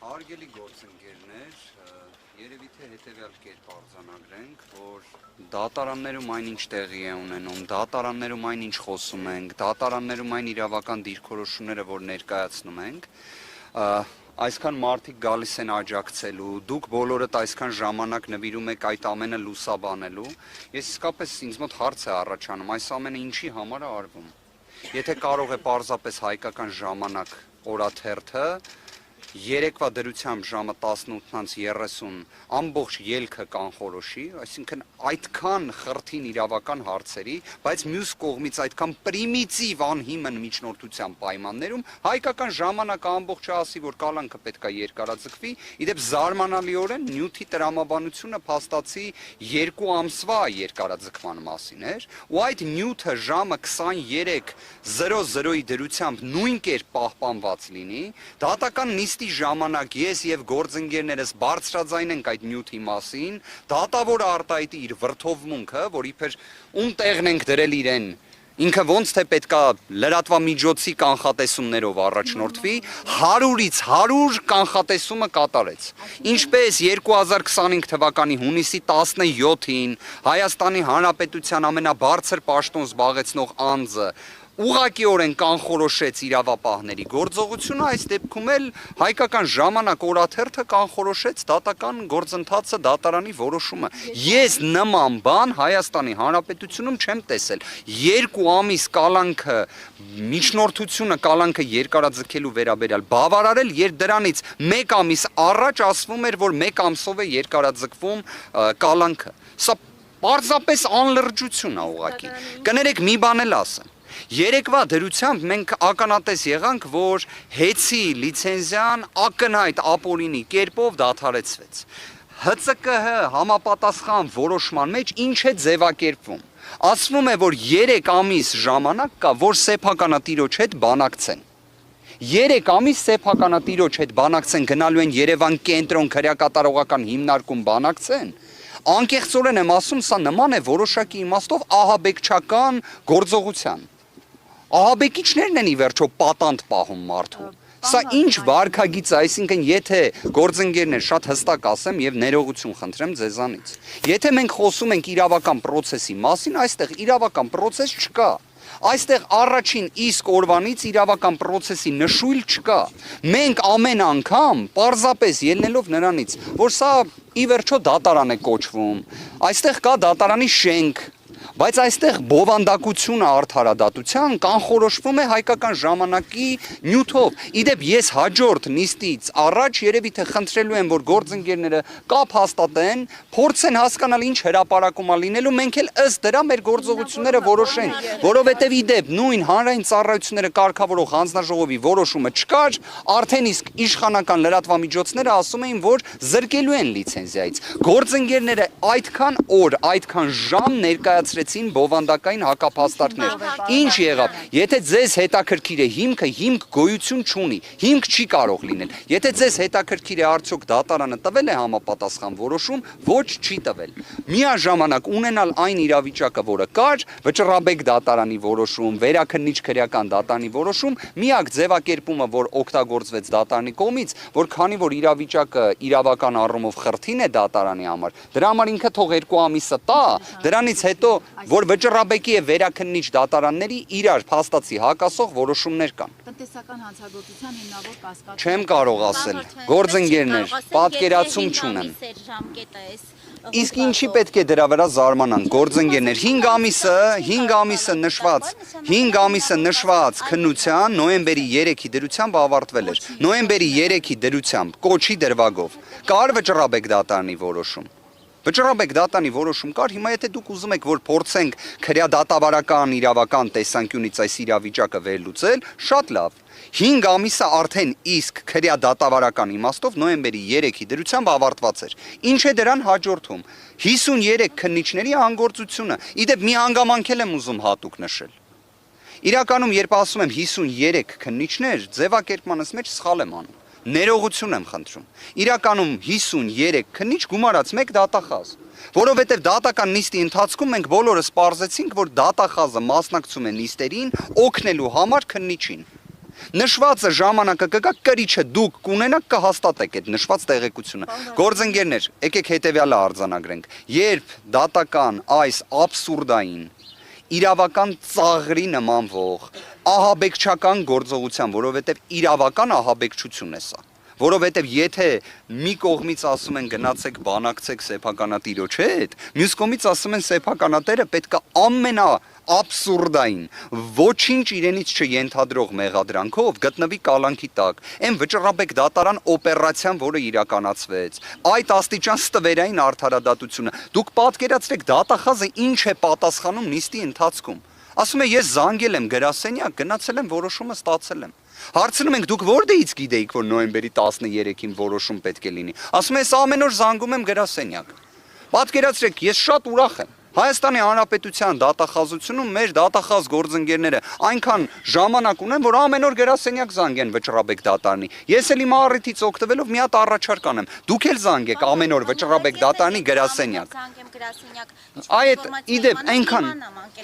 Հարգելի գործընկերներ, երևի թե հետևյալ կերպ արձանագրենք, որ դատարաններում այնինչ տեղի է ունենում, դատարաններում այնինչ խոսում ենք, դատարաններում այն իրավական դիրքորոշումները, որ ներկայացնում ենք, այսքան մարդիկ գալիս են աջակցելու, դուք բոլորդ այսքան ժամանակ նվիրում եք այդ ամենը լուսաբանելու, ես իսկապես ինձ մոտ հարց է առաջանում, այս ամենը ինչի համար է արվում։ Եթե կարող է պարզապես հայկական ժամանակ օրաթերթը երեկվա դրությամբ ժամը 18:30 ամբողջ ելքը կանխորոշի, այսինքն այդքան խրթին իրավական հարցերի, բայց մյուս կողմից այդքան պրիմիտիվ անհիմն միջնորդության պայմաններում հայկական ժամանակը ամբողջը ասի, որ կալանքը պետք է երկարաձգվի, իդեպ զարմանալիորեն նյութի տրամաբանությունը փաստացի 2 ամսվա երկարաձգման մասին էր, ու այդ նյութը ժամը 23:00-ի դրությամբ նույն կերպ պահպանված լինի, դատական նիստի ժամանակ ես եւ գործընկերներս բարձրաձայն ենք այդ նյութի մասին, դատավորը արտահայտի իր վրթովմունքը, որ իբր ում տեղն ենք դրել իրեն, ինքը ոնց թե պետքա լրատվամիջոցի կանխատեսումներով առաջնորդվի, 100-ից 100 կանխատեսումը կատարեց։ Ինչպես 2025 թվականի հունիսի 17-ին Հայաստանի Հանրապետության ամենաբարձր պաշտոն զբաղեցնող անձը ուղղակիորեն կանխորոշեց իրավապահների գործողությունը, այս դեպքում էլ հայկական ժամանակ օրաթերթը կանխորոշեց դատական գործընթացը, դատարանի որոշումը։ Ես նման բան Հայաստանի Հանրապետությունում չեմ տեսել։ 2 ամիս կալանքը, միջնորդությունը կալանքը երկարաձգելու վերաբերյալ բավարարել, երբ դրանից 1 ամիս առաջ ասվում էր, որ 1 ամսով է երկարաձգվում կալանքը։ Սա պարզապես անլրջություն է ուղղակի։ Կներեք մի բան էլ ասեմ։ Երեկվա դրությամբ մենք ականատես եղանք, որ հեծի լիցենզիան ակնհայտ ապօրինի կերպով դադարեցվեց։ ՀՑԿՀ համապատասխան որոշման մեջ ինչ է ձևակերպվում։ Ասվում է, որ 3 ամիս ժամանակ կա, որ սեփականատիրոջ հետ բանակցեն։ 3 ամիս սեփականատիրոջ հետ բանակցեն, գնալու են Երևան կենտրոն քրեակատարողական հիմնարկում բանակցեն։ Անկեղծորեն եմ ասում, սա նման է որոշակի իմաստով ահաբեկչական գործողության։ Ահաբեկիչներն են ի վերջո պատանդ պահում մարդու։ Սա ինչ վարքագիծ է, այսինքն եթե գործընկերներ շատ հստակ ասեմ եւ ներողություն խնդրեմ ձեզանից։ Եթե մենք խոսում ենք իրավական process-ի մասին, այստեղ իրավական process չկա։ Այստեղ առաջին իսկ օրվանից իրավական process-ի նշույլ չկա։ Մենք ամեն անգամ պարզապես ելնելով նրանից, որ սա ի վերջո դատարան է կոչվում, այստեղ կա դատարանի շենք, բայց այստեղ բովանդակությունը արդարադատության կանխորոշվում է հայկական ժամանակի նյութով։ Իդեպ ես հաջորդ նիստից առաջ երևի թե խնդրելու եմ, որ գործընկերները կապ հաստատեն, փորձեն հասկանալ ինչ հրապարակում է լինելու, մենք էլ ըստ դրա մեր գործողությունները որոշենք, որովհետև իդեպ նույն հանրային ծառայությունները կարգավորող հանձնաժողովի որոշումը չկար, արդեն իսկ իշխանական լրատվամիջոցները ասում էին, որ զրկելու են լիցենզիայից։ Գործընկերները այդքան օր, այդքան ժամ ներկայացրեցին բովանդակային հակափաստարկներ։ Ինչ եղավ։ Եթե ձեզ հետաքրքիր է հիմքը, հիմք գոյություն չունի, հիմք չի կարող լինել։ Եթե ձեզ հետաքրքիր է արդյոք դատարանը տվել է համապատասխան որոշում, ոչ չի տվել։ Միաժամանակ ունենալ այն իրավիճակը, որը կար, Վճռաբեկ դատարանի որոշում, Վերաքննիչ քրեական դատարանի որոշում, միակ ձևակերպումը, որ օգտագործվեց դատարանի կողմից, որ քանի որ իրավիճակը իրավական առումով խրթին է դատարանի համար, դրա համար ինքը թող 2 ամիսը տա, դրանից հետո որ Վճռաբեկի եւ Վերաքննիչ դատարանների իրար փաստացի հակասող որոշումներ կան։ Տնտեսական հանցագործության հիմնավոր կասկած։ Չեմ կարող ասել, գործընկերներ, պատկերացում չունեմ։ Իսկ ինչի պետք է դրա վրա զարմանան գործընկերներ, 5 ամիսը նշված քննության նոյեմբերի 3-ի դրությամբ ավարտվել էր։ Նոյեմբերի 3-ի դրությամբ կոչի դրվագով կար Վճռաբեկ դատարանի որոշում։ Վճռաբեկ դատարանի որոշում կար, հիմա եթե դուք ուզում եք, որ փորձենք քրեադատավարական իրավական տեսանկյունից այս իրավիճակը վերլուծել, շատ լավ։ 5 ամիսը արդեն իսկ քրեադատավարական իմաստով նոյեմբերի 3-ի դրությամբ ավարտված էր։ Ինչ է դրան հաջորդում։ 53 քննիչների անգործությունը։ Իդեպ մի հանգամանք եմ ուզում հատուկ նշել։ Իրականում, երբ ասում եմ 53 քննիչներ, ձևակերպմանս մեջ սխալ եմ անում։ Ներողություն եմ խնդրում։ Իրականում 53 քննիչ գումարած 1 դատախազ, որովհետև դատական նիստի ընթացքում մենք բոլորս պարզեցինք, որ դատախազը մասնակցում է նիստերին օգնելու համար քննիչին։ Նշվածը ժամանակը կգա կրիչը դուք կունենաք կհաստատեք այդ նշված տեղեկությունը։ Գործընկերներ, եկեք հետևյալը արձանագրենք։ Երբ դատական այս աբսուրդային իրավական ծաղրի նմանվող ահաբեկչական գործողության, որովհետև իրավական ահաբեկչություն է սա, որովհետև եթե մի կողմից ասում են գնացեք բանակցեք սեփականատիրոջ հետ, մյուս կողմից ասում են սեփականատերը պետք է ամենաաբսուրդային, ոչինչ իրենից չենթադրող մեղադրանքով գտնվի կալանքի տակ, այն վճռաբեկ դատարան օպերացիան, որը իրականացվեց, այդ աստիճան ստվերային արդարադատությունը, դուք պատկերացրեք դատախազը ինչ է պատասխանում նիստի ընթացքում, ասում է ես զանգել եմ գրասենյակ, գնացել եմ որոշումը ստացել եմ։ Հարցնում ենք դուք որտեղից գիտեիք, որ նոյեմբերի 13-ին որոշում պետք է լինի։ Ասում է ես ամեն օր զանգում եմ գրասենյակ։ Պատկերացրեք, ես շատ ուրախ եմ։ Հայաստանի Հանրապետության դատախազությունում մեր դատախազ գործընկերները այնքան ժամանակ ունեն, որ ամեն օր գրասենյակ զանգեն վճռաբեկ դատարանի։ Ես էլ իմ առիթից օգտվելով մի հատ առաջարկ անեմ։ Դուք էլ զանգեք ամեն օր վճռաբեկ դատարանի գրասենյակ։ Այդ իդեպ այնքան,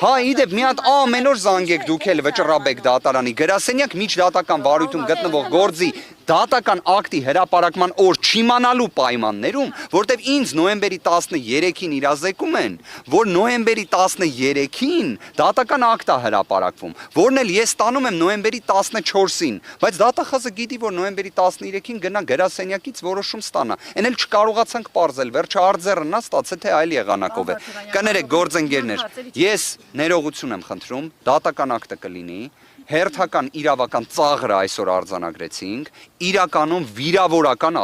հա, իդեպ մի հատ ամեն օր զանգեք դուք էլ վճռաբեկ դատարանի գրասենյակ միջդատական վարույթում գտնվող գործի դատական ակտի հրապարակման օր չիմանալու պայմաններում, որտեվ ինձ նոյեմբերի 13-ին իրազեկում են, որ նոյեմբերի 13-ին դատական ակտ է հրապարակվում, որն էլ ես ստանում եմ նոյեմբերի 14-ին, բայց դատախազը գիտի, որ նոյեմբերի 13-ին գնա գրասենյակից որոշում ստանա։ Էն էլ չկարողացանք պարզել, վերջը արձեռնա ստացել թե այլ եղանակով է։ Կներեք գործընկերներ, ես ներողություն եմ խնդրում, դատական ակտը կլինի, հերթական իրավական ծաղրը այսօր արձանագրեցինք, իրականում վիրավորական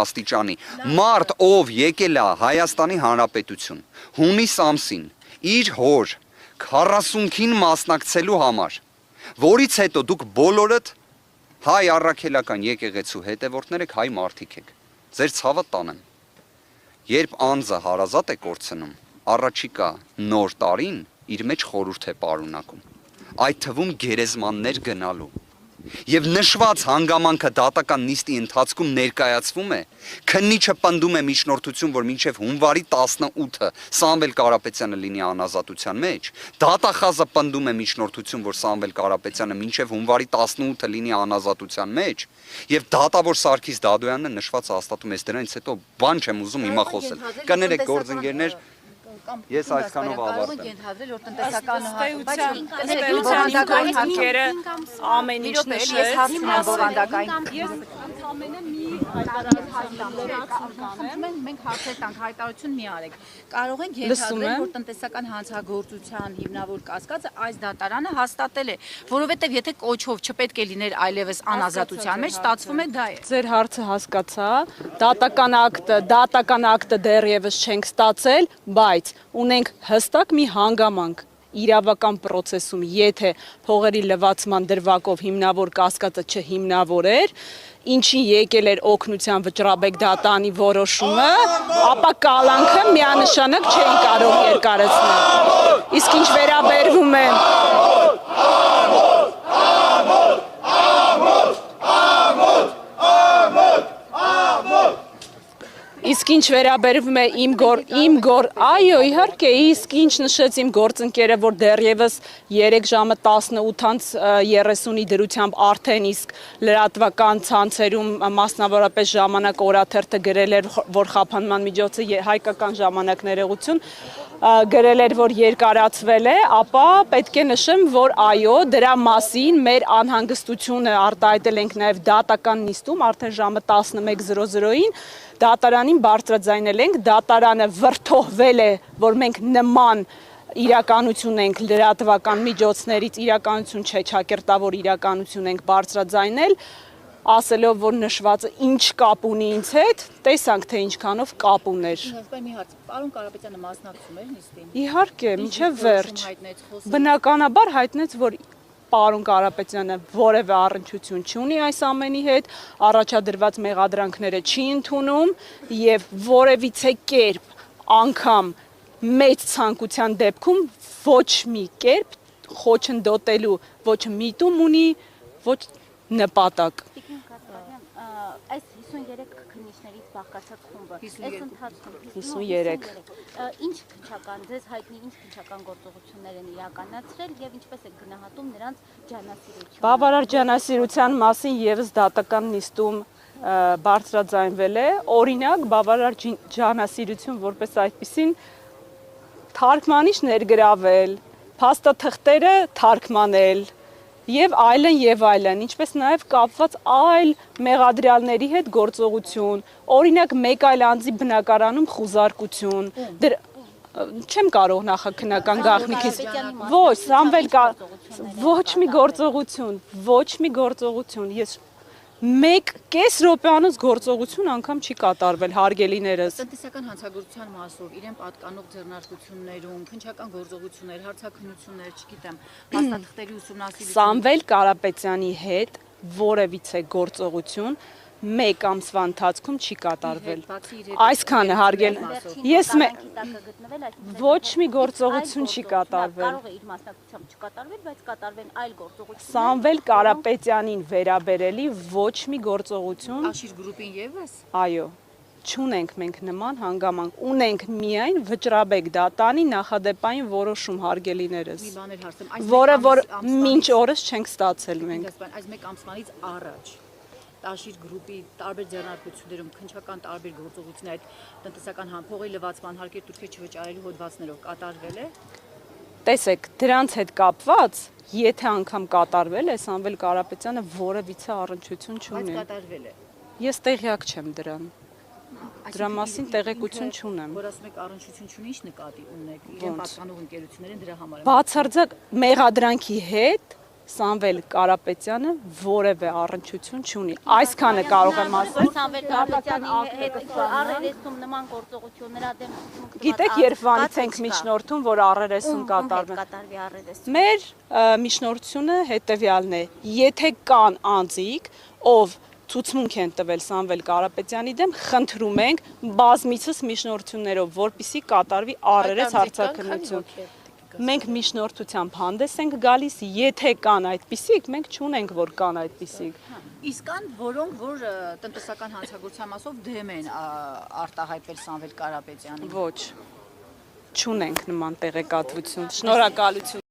աստիճանի, մարդ ով եկել է Հայաստանի Հանրապետություն, հունիս ամսին, իր հոր 40-ին մասնակցելու համար, որից հետո դուք բոլորդ հայ առաքելական եկեղեցու հետևորդներ եք, հայ մարդիկ եք, ձեր ցավը տանեմ, երբ անձը հարազատ է կորցնում, առաջիկա նոր տարին իր մեջ խորհուրդ է պարունակում, այդ թվում գերեզմաններ գնալու եւ նշված հանգամանքը դատական նիստի ընթացքում ներկայացվում է, քննիչը պնդում է միջնորդություն, որ մինչեւ հունվարի 18-ը Սամվել Կարապետյանը լինի անազատության մեջ, դատախազը պնդում է միջնորդություն, որ Սամվել Կարապետյանը մինչեւ հունվարի 18-ը լինի անազատության մեջ, եւ դատավոր Սարգիս Դադոյանը նշված հաստատում է, դրանից հետո բան չեմ ուզում հիմա խոսել։ Կներեք գործընկերներ, ես այսքանով ավարտեմ։ Ենթադրել որ տնտեսական ամեն ինչ նշել, ամենը մի մենք հարցեր տանք, հայտարարություն մի արեք։ Կարող ենք ենթադրել, որ տնտեսական հանցագործության հիմնավոր կասկածը այս դատարանը հաստատել է, որովհետև եթե կոչով չպետք է լիներ այլևս անազատության մեջ, ստացվում է դա է։ Ձեր հարցը հասկացա, դատական ակտը դեռևս չենք ստացել, բայց ունենք հստակ մի հանգամանք իրավական process-ում, եթե փողերի լվացման դրվագով հիմնավոր կասկածը չհիմնավոր էր, ինչին եկել էր օգնության վճռաբեկ դատանի որոշումը, ապա կալանքը միանշանակ չէին կարող երկարացնել։ Իսկ ինչ վերաբերվում է Իսկ ինչ վերաբերվում է այո, իհարկե, իսկ ինչ նշեց իմ գործընկերը, որ դեռևս 3 ժամը 18:30-ի դրությամբ արդեն իսկ լրատվական ցանցերում մասնավորապես ժամանակ օրաթերթը գրել էր, որ խափանման միջոցը հայկական ժամանակ ներողություն գրել էր, որ երկարացվել է, ապա պետք է նշեմ, որ այո, դրա մասին մեր անհանգստությունը արտահայտել ենք նաև դատական նիստում, արդեն ժամը 11:00-ին դատարանին բարձրաձայնել ենք, դատարանը վրթովվել է, որ մենք նման իրականություն ենք լրատվական միջոցներից, իրականություն չէ, ճակերտավոր իրականություն ենք բարձրաձայնել, ասելով, որ նշվածը ինչ կապ ունի ինձ հետ, տեսանք, թե ինչքանով կապ ուներ։ Մի հարց, պարոն Կարապետյանը մասնակցում էր նիստին։ Իհարկե, մինչև վերջ։ Բնականաբար հայտնեց, որ պարոն Կարապետյանը որևէ առնչություն չունի այս ամենի հետ, առաջադրված մեղադրանքները չի ընդունում եւ որևիցե կերպ անգամ մեծ ցանկության դեպքում ոչ մի կերպ խոչընդոտելու ոչ միտում ունի, ոչ նպատակ։ Այս 53 քննիչներից բաղկացած խումբը, 53 այս ընթացքում 53 ինչ քննչական, ձեզ հայտնի ինչ քննչական գործողություններ են իրականացրել եւ ինչպես է գնահատում նրանց ջանասիրությունը։ Բավարար ջանասիրության մասին եւս դատական նիստում բարձրաձայնվել է, օրինակ բավարար ջանասիրություն որպես այդպիսին թարգմանիչ ներգրավել, փաստաթղթերը թարգմանել եւ այլն, ինչպես նաեւ կապված այլ մեղադրյալների հետ գործողություն, օրինակ մեկ այլ անձի բնակարանում խուզարկություն, չեմ կարող նախաքննական գաղտնիքից, ոչ, Սամվել ոչ մի գործողություն, ես 1.5 րոպեանոց գործողություն անգամ չի կատարվել, հարգելիներս։ Տնտեսական հանցագործության մասով իրեն պատկանող ձեռնարկություններում, քննչական գործողություններ, հարցաքննություններ, չգիտեմ, փաստաթղթերի ուսումնասիրություն։ Սամվել Կարապետյանի հետ որևիցե գործողություն 1 ամսվա ընթացքում չի կատարվել։ Այսքանը հարգել։ Ես ոչ մի գործողություն չի կատարվել։ Կարող է իր մասնակցությամբ չկատարվել, բայց կատարվեն այլ գործողություններ։ Սամվել Կարապետյանին վերաբերելի ոչ մի գործողություն, Աշիր գրուպին եւս։ այո, չունենք մենք նման հանգամանք, ունենք միայն Վճռաբեկ դատանի նախադեպային որոշում, հարգելիներս, Մի բան էլ հարցեմ, որը որ մինչ օրս չենք ստացել մենք։ Այս մեկ ամսվանից առաջ Աշիր գրուպի տարբեր ձեռնարկություններում քննչական տարբեր գործողություններ այդ տնտեսական փողի լվացման հարկեր турքեր չվճարելու հոդվածներով կատարվել է։ Տեսեք, դրանց հետ կապված, եթե անգամ կատարվել է, Սամվել Կարապետյանը որևիցե առնչություն Բայց չունի։ կատարվել է։ Ես տեղյակ չեմ դրան։ Դրա մասին տեղեկություն չունեմ։ Որ ասում եք առնչություն չունի, ինչ նկատի ունեք։ Իրեն պատկանող ընկերություններ են դրա համար։ Բացարձակ մեղադրանքի հետ Սամվել Կարապետյանը որևէ առնչություն չունի։ Այսքանը կարող եմ ասել։ Սամվել Կարապետյանի հետ առերեսում նման գործողություններ ադեմ ցուցմունք։ Գիտեք, երբ վանից ենք միջնորդում, որ առերեսում կատարվեն։ կատարվի առերեսում։ Մեր միջնորդությունը հետևյալն է. եթե կան անձիկ, ով ցուցմունք են տվել Սամվել Կարապետյանի դեմ, խնդրում ենք բազմիցս միջնորդություններով, որպեսզի կատարվի առերես հարցաքննություն։ Մենք միջնորդությամբ հանդես ենք գալիս, եթե կան այդպիսիք, մենք չունենք, որ կան այդպիսիք։ Իսկ կան որոնք որ տնտեսական հանցագործության մասով դեմ են արտահայտվել Սամվել Կարապետյանին։ Ոչ, չունենք նման տեղեկատվություն։ Շնորհակալություն։